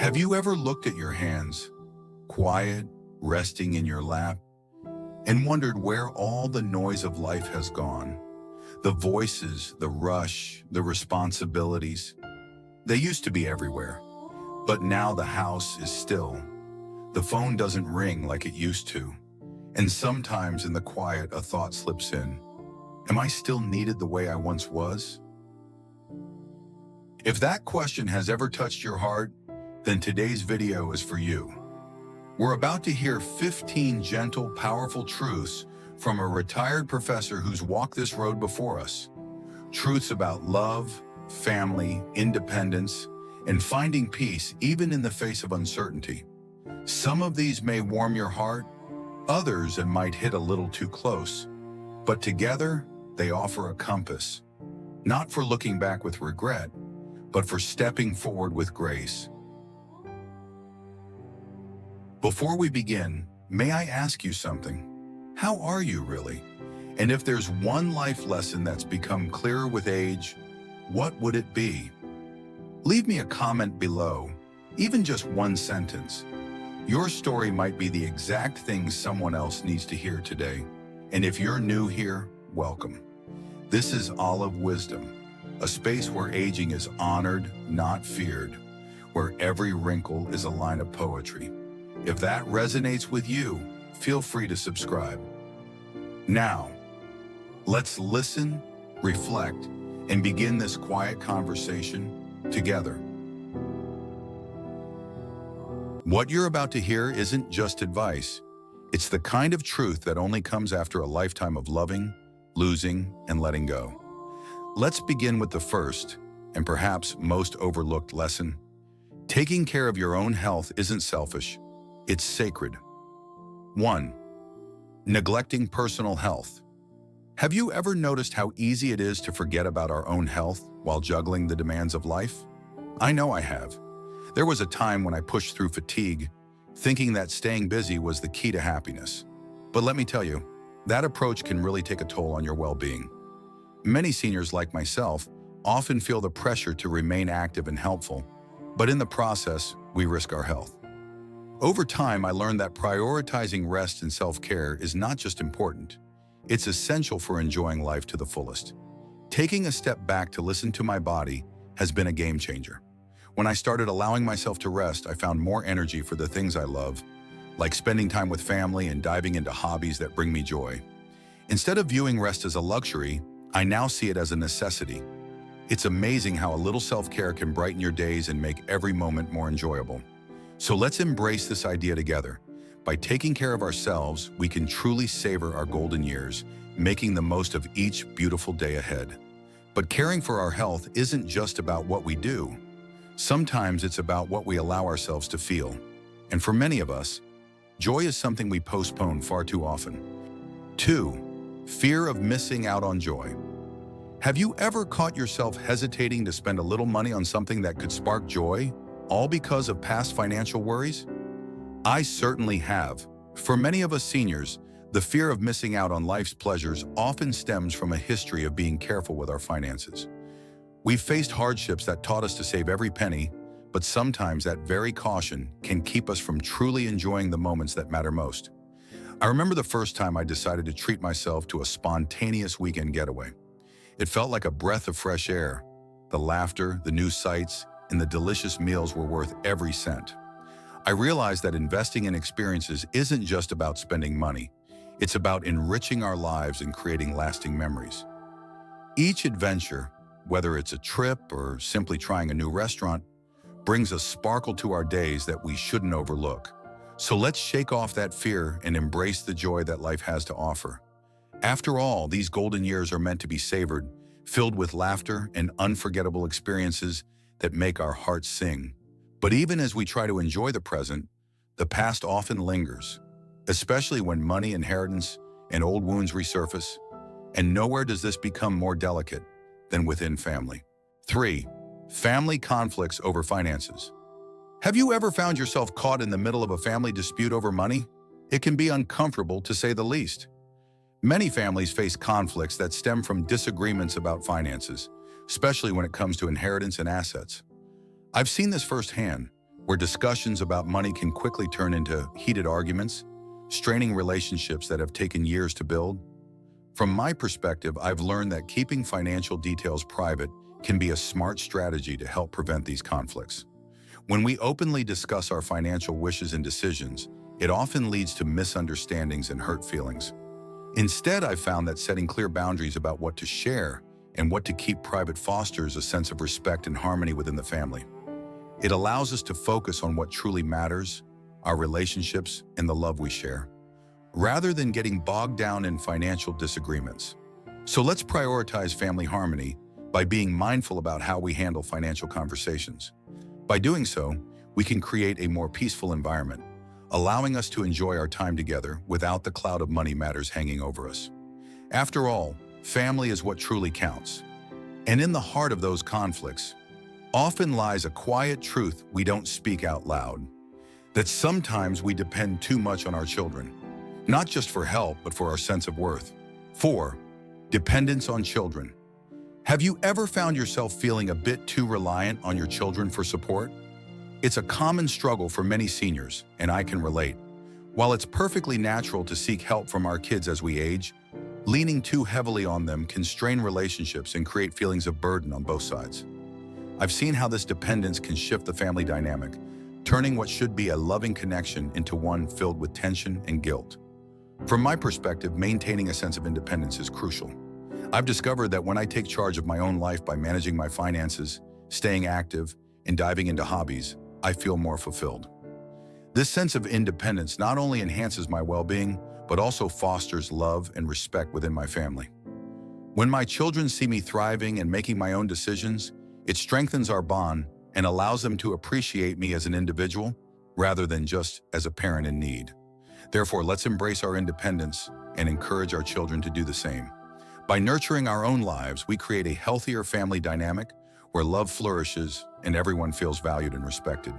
Have you ever looked at your hands, quiet, resting in your lap, and wondered where all the noise of life has gone? The voices, the rush, the responsibilities. They used to be everywhere, but now the house is still. The phone doesn't ring like it used to, and sometimes in the quiet a thought slips in. Am I still needed the way I once was? If that question has ever touched your heart, then today's video is for you. We're about to hear 15 gentle, powerful truths from a retired professor who's walked this road before us. Truths about love, family, independence, and finding peace even in the face of uncertainty. Some of these may warm your heart, others it might hit a little too close, but together they offer a compass, not for looking back with regret, but for stepping forward with grace. Before we begin, may I ask you something? How are you really? And if there's one life lesson that's become clearer with age, what would it be? Leave me a comment below, even just one sentence. Your story might be the exact thing someone else needs to hear today. And if you're new here, welcome. This is Olive Wisdom, a space where aging is honored, not feared, where every wrinkle is a line of poetry. If that resonates with you, feel free to subscribe. Now, let's listen, reflect, and begin this quiet conversation together. What you're about to hear isn't just advice. It's the kind of truth that only comes after a lifetime of loving, losing, and letting go. Let's begin with the first, and perhaps most overlooked lesson. Taking care of your own health isn't selfish. It's sacred. 1. Neglecting personal health. Have you ever noticed how easy it is to forget about our own health while juggling the demands of life? I know I have. There was a time when I pushed through fatigue, thinking that staying busy was the key to happiness. But let me tell you, that approach can really take a toll on your well-being. Many seniors like myself often feel the pressure to remain active and helpful, but in the process, we risk our health. Over time, I learned that prioritizing rest and self-care is not just important, it's essential for enjoying life to the fullest. Taking a step back to listen to my body has been a game changer. When I started allowing myself to rest, I found more energy for the things I love, like spending time with family and diving into hobbies that bring me joy. Instead of viewing rest as a luxury, I now see it as a necessity. It's amazing how a little self-care can brighten your days and make every moment more enjoyable. So let's embrace this idea together. By taking care of ourselves, we can truly savor our golden years, making the most of each beautiful day ahead. But caring for our health isn't just about what we do. Sometimes it's about what we allow ourselves to feel. And for many of us, joy is something we postpone far too often. 2. Fear of missing out on joy. Have you ever caught yourself hesitating to spend a little money on something that could spark joy, all because of past financial worries? I certainly have. For many of us seniors, the fear of missing out on life's pleasures often stems from a history of being careful with our finances. We've faced hardships that taught us to save every penny, but sometimes that very caution can keep us from truly enjoying the moments that matter most. I remember the first time I decided to treat myself to a spontaneous weekend getaway. It felt like a breath of fresh air. The laughter, the new sights, and the delicious meals were worth every cent. I realized that investing in experiences isn't just about spending money. It's about enriching our lives and creating lasting memories. Each adventure, whether it's a trip or simply trying a new restaurant, brings a sparkle to our days that we shouldn't overlook. So let's shake off that fear and embrace the joy that life has to offer. After all, these golden years are meant to be savored, filled with laughter and unforgettable experiences that make our hearts sing. But even as we try to enjoy the present, the past often lingers, especially when money, inheritance, and old wounds resurface. And nowhere does this become more delicate than within family. 3. Family conflicts over finances. Have you ever found yourself caught in the middle of a family dispute over money? It can be uncomfortable, to say the least. Many families face conflicts that stem from disagreements about finances, especially when it comes to inheritance and assets. I've seen this firsthand. where discussions about money can quickly turn into heated arguments, straining relationships that have taken years to build. From my perspective, I've learned that keeping financial details private can be a smart strategy to help prevent these conflicts. When we openly discuss our financial wishes and decisions, it often leads to misunderstandings and hurt feelings. Instead, I've found that setting clear boundaries about what to share and what to keep private fosters a sense of respect and harmony within the family. It allows us to focus on what truly matters, our relationships, and the love we share, rather than getting bogged down in financial disagreements. So let's prioritize family harmony by being mindful about how we handle financial conversations. By doing so, we can create a more peaceful environment, allowing us to enjoy our time together without the cloud of money matters hanging over us. After all, family is what truly counts. And in the heart of those conflicts, often lies a quiet truth we don't speak out loud, that sometimes we depend too much on our children, not just for help, but for our sense of worth. 4. Dependence on children. Have you ever found yourself feeling a bit too reliant on your children for support? It's a common struggle for many seniors, and I can relate. While it's perfectly natural to seek help from our kids as we age, leaning too heavily on them can strain relationships and create feelings of burden on both sides. I've seen how this dependence can shift the family dynamic, turning what should be a loving connection into one filled with tension and guilt. From my perspective, maintaining a sense of independence is crucial. I've discovered that when I take charge of my own life by managing my finances, staying active, and diving into hobbies, I feel more fulfilled. This sense of independence not only enhances my well-being, but also fosters love and respect within my family. When my children see me thriving and making my own decisions, it strengthens our bond and allows them to appreciate me as an individual rather than just as a parent in need. Therefore, let's embrace our independence and encourage our children to do the same. By nurturing our own lives, we create a healthier family dynamic where love flourishes and everyone feels valued and respected.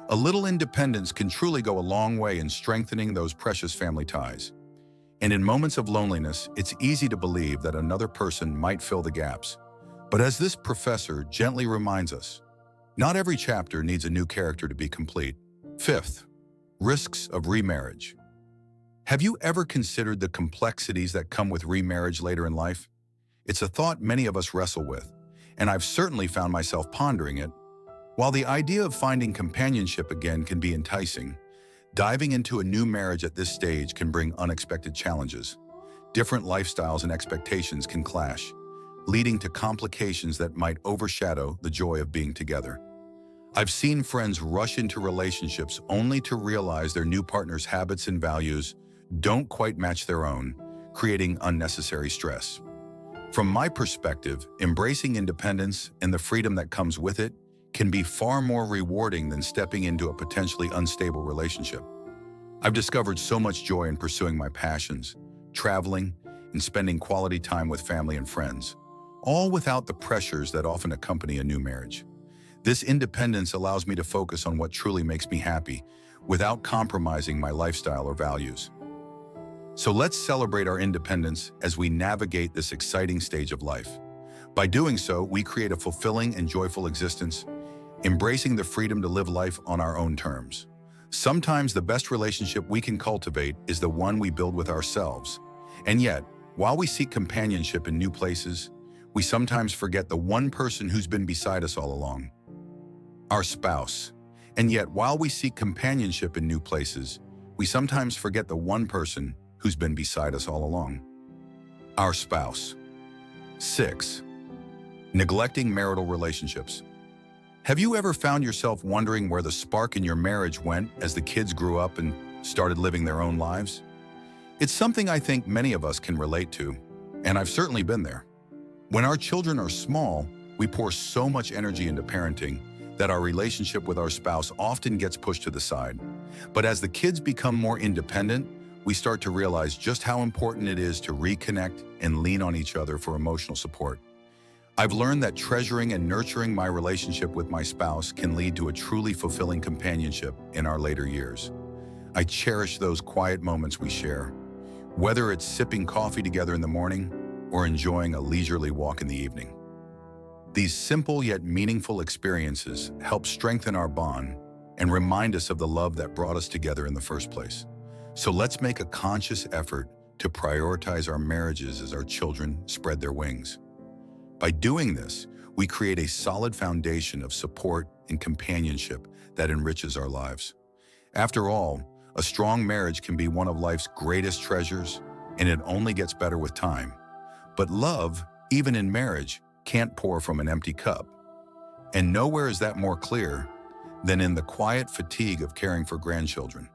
A little independence can truly go a long way in strengthening those precious family ties. And in moments of loneliness, it's easy to believe that another person might fill the gaps. But as this professor gently reminds us, not every chapter needs a new character to be complete. 5th, risks of remarriage. Have you ever considered the complexities that come with remarriage later in life? It's a thought many of us wrestle with, and I've certainly found myself pondering it. While the idea of finding companionship again can be enticing, diving into a new marriage at this stage can bring unexpected challenges. Different lifestyles and expectations can clash, leading to complications that might overshadow the joy of being together. I've seen friends rush into relationships only to realize their new partner's habits and values don't quite match their own, creating unnecessary stress. From my perspective, embracing independence and the freedom that comes with it can be far more rewarding than stepping into a potentially unstable relationship. I've discovered so much joy in pursuing my passions, traveling, and spending quality time with family and friends, all without the pressures that often accompany a new marriage. This independence allows me to focus on what truly makes me happy without compromising my lifestyle or values. So let's celebrate our independence as we navigate this exciting stage of life. By doing so, we create a fulfilling and joyful existence, embracing the freedom to live life on our own terms. Sometimes the best relationship we can cultivate is the one we build with ourselves. And yet, while we seek companionship in new places, we sometimes forget the one person who's been beside us all along, our spouse. And yet, while we seek companionship in new places, we sometimes forget the one person who's been beside us all along, our spouse. 6. Neglecting marital relationships. Have you ever found yourself wondering where the spark in your marriage went as the kids grew up and started living their own lives? It's something I think many of us can relate to, and I've certainly been there. When our children are small, we pour so much energy into parenting that our relationship with our spouse often gets pushed to the side. But as the kids become more independent, we start to realize just how important it is to reconnect and lean on each other for emotional support. I've learned that treasuring and nurturing my relationship with my spouse can lead to a truly fulfilling companionship in our later years. I cherish those quiet moments we share, whether it's sipping coffee together in the morning or enjoying a leisurely walk in the evening. These simple yet meaningful experiences help strengthen our bond and remind us of the love that brought us together in the first place. So let's make a conscious effort to prioritize our marriages as our children spread their wings. By doing this, we create a solid foundation of support and companionship that enriches our lives. After all, a strong marriage can be one of life's greatest treasures, and it only gets better with time. But love, even in marriage, can't pour from an empty cup. And nowhere is that more clear than in the quiet fatigue of caring for grandchildren.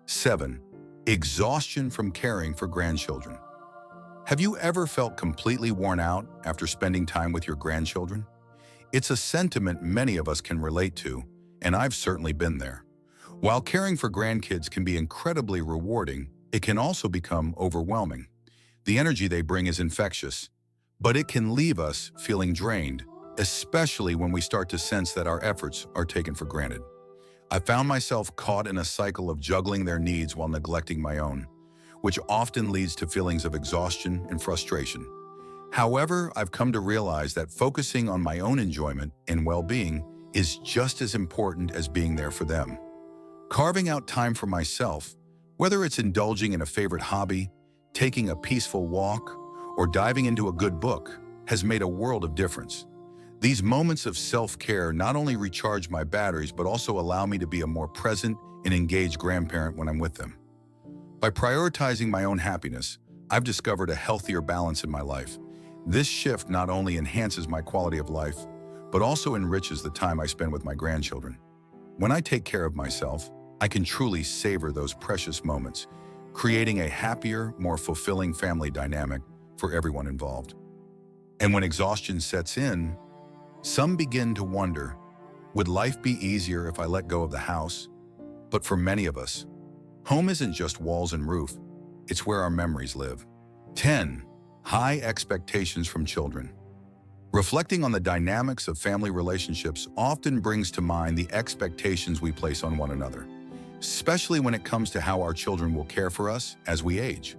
7. Exhaustion from caring for grandchildren. Have you ever felt completely worn out after spending time with your grandchildren? It's a sentiment many of us can relate to, and I've certainly been there. While caring for grandkids can be incredibly rewarding, it can also become overwhelming. The energy they bring is infectious, but it can leave us feeling drained, especially when we start to sense that our efforts are taken for granted. I found myself caught in a cycle of juggling their needs while neglecting my own, which often leads to feelings of exhaustion and frustration. However, I've come to realize that focusing on my own enjoyment and well-being is just as important as being there for them. Carving out time for myself, whether it's indulging in a favorite hobby, taking a peaceful walk, or diving into a good book, has made a world of difference. These moments of self-care not only recharge my batteries, but also allow me to be a more present and engaged grandparent when I'm with them. By prioritizing my own happiness, I've discovered a healthier balance in my life. This shift not only enhances my quality of life, but also enriches the time I spend with my grandchildren. When I take care of myself, I can truly savor those precious moments, creating a happier, more fulfilling family dynamic for everyone involved. And when exhaustion sets in, some begin to wonder, would life be easier if I let go of the house? But for many of us, home isn't just walls and roof, it's where our memories live. 10. High expectations from children. Reflecting on the dynamics of family relationships often brings to mind the expectations we place on one another, especially when it comes to how our children will care for us as we age.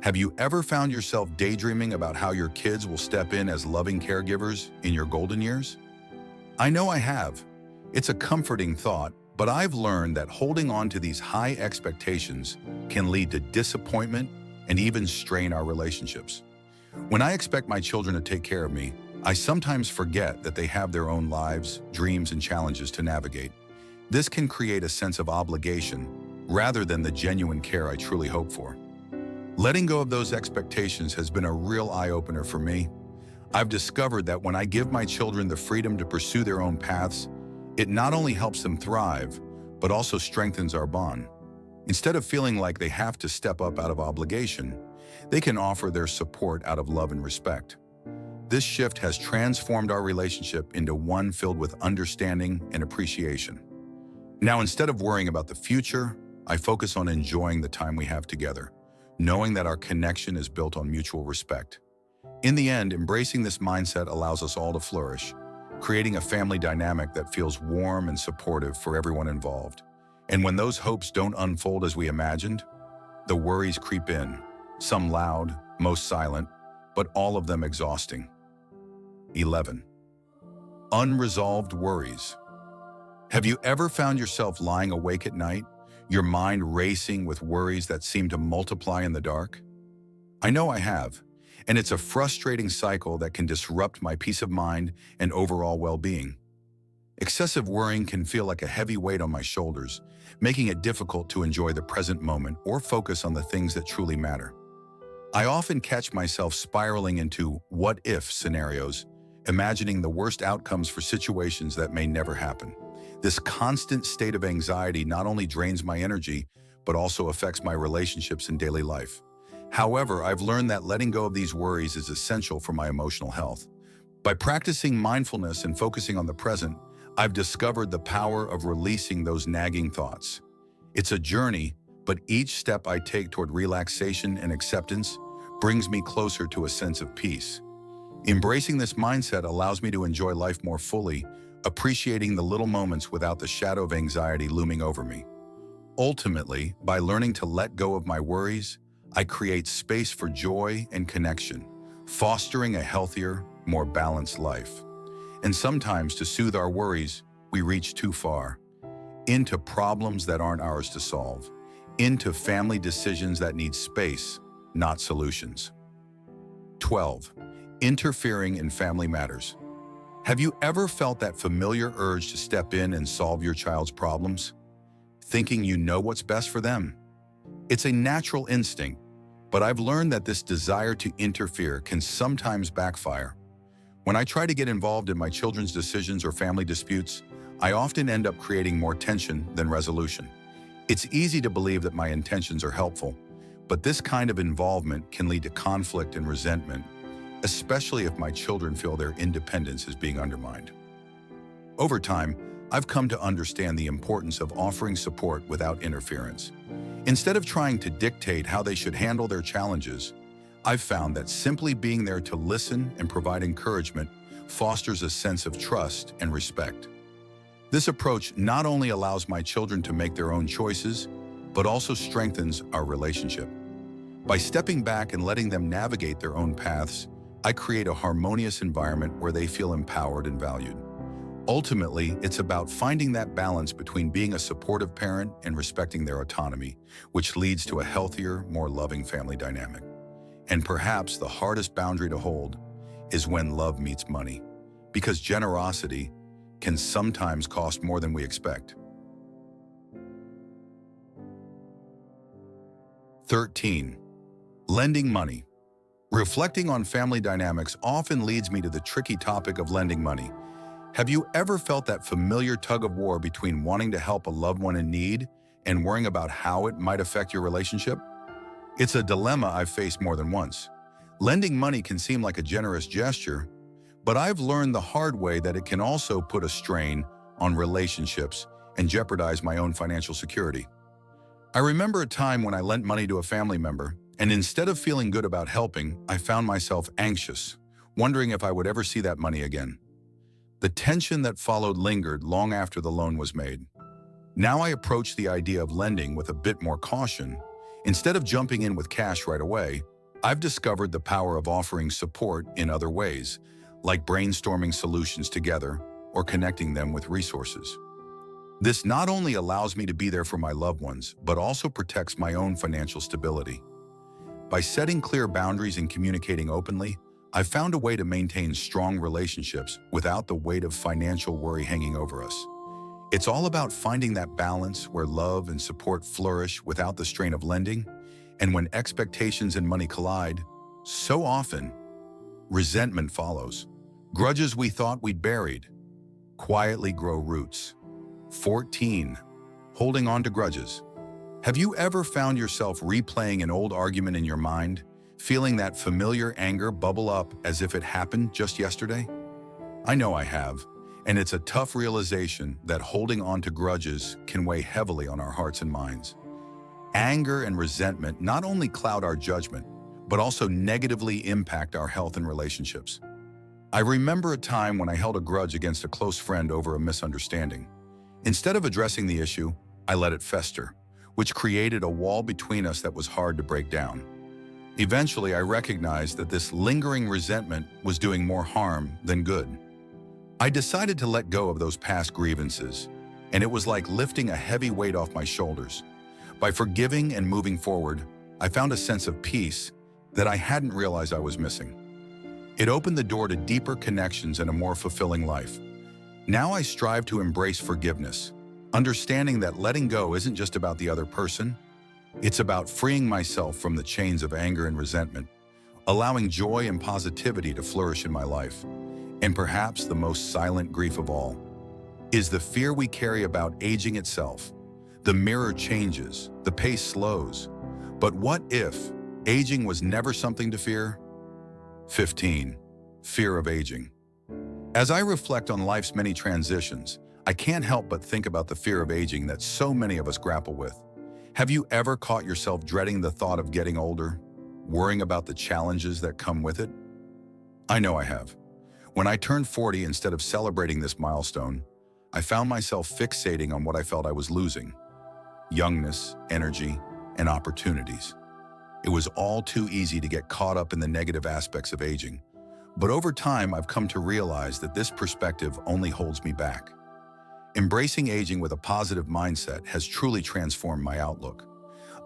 Have you ever found yourself daydreaming about how your kids will step in as loving caregivers in your golden years? I know I have. It's a comforting thought, but I've learned that holding on to these high expectations can lead to disappointment and even strain our relationships. When I expect my children to take care of me, I sometimes forget that they have their own lives, dreams, and challenges to navigate. This can create a sense of obligation rather than the genuine care I truly hope for. Letting go of those expectations has been a real eye-opener for me. I've discovered that when I give my children the freedom to pursue their own paths, it not only helps them thrive, but also strengthens our bond. Instead of feeling like they have to step up out of obligation, they can offer their support out of love and respect. This shift has transformed our relationship into one filled with understanding and appreciation. Now, instead of worrying about the future, I focus on enjoying the time we have together, knowing that our connection is built on mutual respect. In the end, embracing this mindset allows us all to flourish, creating a family dynamic that feels warm and supportive for everyone involved. And when those hopes don't unfold as we imagined, the worries creep in, some loud, most silent, but all of them exhausting. 11. Unresolved worries. Have you ever found yourself lying awake at night, your mind racing with worries that seem to multiply in the dark? I know I have, and it's a frustrating cycle that can disrupt my peace of mind and overall well-being. Excessive worrying can feel like a heavy weight on my shoulders, making it difficult to enjoy the present moment or focus on the things that truly matter. I often catch myself spiraling into what-if scenarios, imagining the worst outcomes for situations that may never happen. This constant state of anxiety not only drains my energy, but also affects my relationships in daily life. However, I've learned that letting go of these worries is essential for my emotional health. By practicing mindfulness and focusing on the present, I've discovered the power of releasing those nagging thoughts. It's a journey, but each step I take toward relaxation and acceptance brings me closer to a sense of peace. Embracing this mindset allows me to enjoy life more fully, appreciating the little moments without the shadow of anxiety looming over me. Ultimately, by learning to let go of my worries, I create space for joy and connection, fostering a healthier, more balanced life. And sometimes, to soothe our worries, we reach too far. into problems that aren't ours to solve, into family decisions that need space, not solutions. 12. Interfering in family matters. Have you ever felt that familiar urge to step in and solve your child's problems, thinking you know what's best for them? It's a natural instinct, but I've learned that this desire to interfere can sometimes backfire. When I try to get involved in my children's decisions or family disputes, I often end up creating more tension than resolution. It's easy to believe that my intentions are helpful, but this kind of involvement can lead to conflict and resentment, especially if my children feel their independence is being undermined. Over time, I've come to understand the importance of offering support without interference. Instead of trying to dictate how they should handle their challenges, I've found that simply being there to listen and provide encouragement fosters a sense of trust and respect. This approach not only allows my children to make their own choices, but also strengthens our relationship. By stepping back and letting them navigate their own paths, I create a harmonious environment where they feel empowered and valued. Ultimately, it's about finding that balance between being a supportive parent and respecting their autonomy, which leads to a healthier, more loving family dynamic. And perhaps the hardest boundary to hold is when love meets money, because generosity can sometimes cost more than we expect. 13. Lending money. Reflecting on family dynamics often leads me to the tricky topic of lending money. Have you ever felt that familiar tug of war between wanting to help a loved one in need and worrying about how it might affect your relationship? It's a dilemma I've faced more than once. Lending money can seem like a generous gesture, but I've learned the hard way that it can also put a strain on relationships and jeopardize my own financial security. I remember a time when I lent money to a family member, and instead of feeling good about helping, I found myself anxious, wondering if I would ever see that money again. The tension that followed lingered long after the loan was made. Now I approach the idea of lending with a bit more caution. Instead of jumping in with cash right away, I've discovered the power of offering support in other ways, like brainstorming solutions together or connecting them with resources. This not only allows me to be there for my loved ones, but also protects my own financial stability. By setting clear boundaries and communicating openly, I've found a way to maintain strong relationships without the weight of financial worry hanging over us. It's all about finding that balance where love and support flourish without the strain of lending, and when expectations and money collide, so often, resentment follows. Grudges we thought we'd buried quietly grow roots. 14. Holding on to grudges. Have you ever found yourself replaying an old argument in your mind, feeling that familiar anger bubble up as if it happened just yesterday? I know I have, and it's a tough realization that holding on to grudges can weigh heavily on our hearts and minds. Anger and resentment not only cloud our judgment, but also negatively impact our health and relationships. I remember a time when I held a grudge against a close friend over a misunderstanding. Instead of addressing the issue, I let it fester, which created a wall between us that was hard to break down. Eventually, I recognized that this lingering resentment was doing more harm than good. I decided to let go of those past grievances, and it was like lifting a heavy weight off my shoulders. By forgiving and moving forward, I found a sense of peace that I hadn't realized I was missing. It opened the door to deeper connections and a more fulfilling life. Now I strive to embrace forgiveness, understanding that letting go isn't just about the other person. It's about freeing myself from the chains of anger and resentment, allowing joy and positivity to flourish in my life. And perhaps the most silent grief of all is the fear we carry about aging itself. The mirror changes, the pace slows. But what if aging was never something to fear? 15. Fear of aging. As I reflect on life's many transitions, I can't help but think about the fear of aging that so many of us grapple with. Have you ever caught yourself dreading the thought of getting older, worrying about the challenges that come with it? I know I have. When I turned 40, instead of celebrating this milestone, I found myself fixating on what I felt I was losing: youngness, energy, and opportunities. It was all too easy to get caught up in the negative aspects of aging. But over time, I've come to realize that this perspective only holds me back. Embracing aging with a positive mindset has truly transformed my outlook.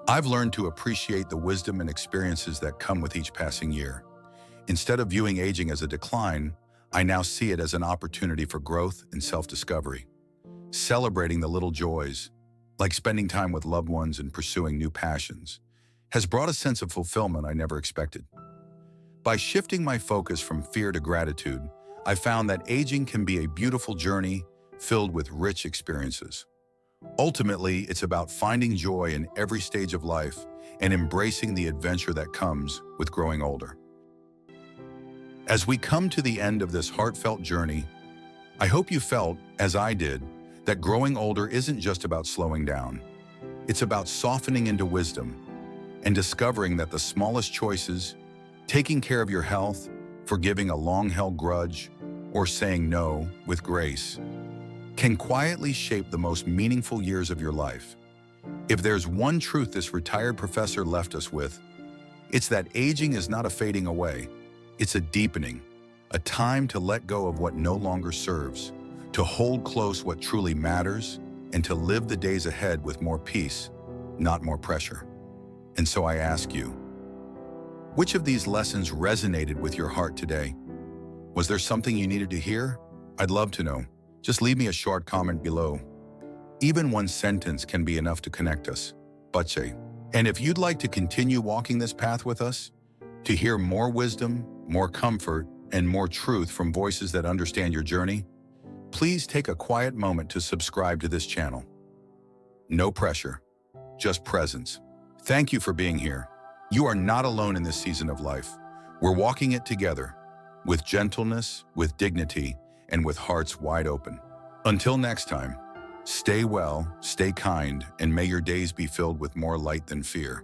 I've learned to appreciate the wisdom and experiences that come with each passing year. Instead of viewing aging as a decline, I now see it as an opportunity for growth and self-discovery. Celebrating the little joys, like spending time with loved ones and pursuing new passions, has brought a sense of fulfillment I never expected. By shifting my focus from fear to gratitude, I found that aging can be a beautiful journey filled with rich experiences. Ultimately, it's about finding joy in every stage of life and embracing the adventure that comes with growing older. As we come to the end of this heartfelt journey, I hope you felt, as I did, that growing older isn't just about slowing down. It's about softening into wisdom and discovering that the smallest choices, taking care of your health, forgiving a long-held grudge, or saying no with grace, can quietly shape the most meaningful years of your life. If there's one truth this retired professor left us with, it's that aging is not a fading away. It's a deepening, a time to let go of what no longer serves, to hold close what truly matters, and to live the days ahead with more peace, not more pressure. And so I ask you, which of these lessons resonated with your heart today? Was there something you needed to hear? I'd love to know. Just leave me a short comment below. Even one sentence can be enough to connect us. Bache. And if you'd like to continue walking this path with us, to hear more wisdom, more comfort, and more truth from voices that understand your journey, please take a quiet moment to subscribe to this channel. No pressure, just presence. Thank you for being here. You are not alone in this season of life. We're walking it together, with gentleness, with dignity, and with hearts wide open. Until next time, stay well, stay kind, and may your days be filled with more light than fear.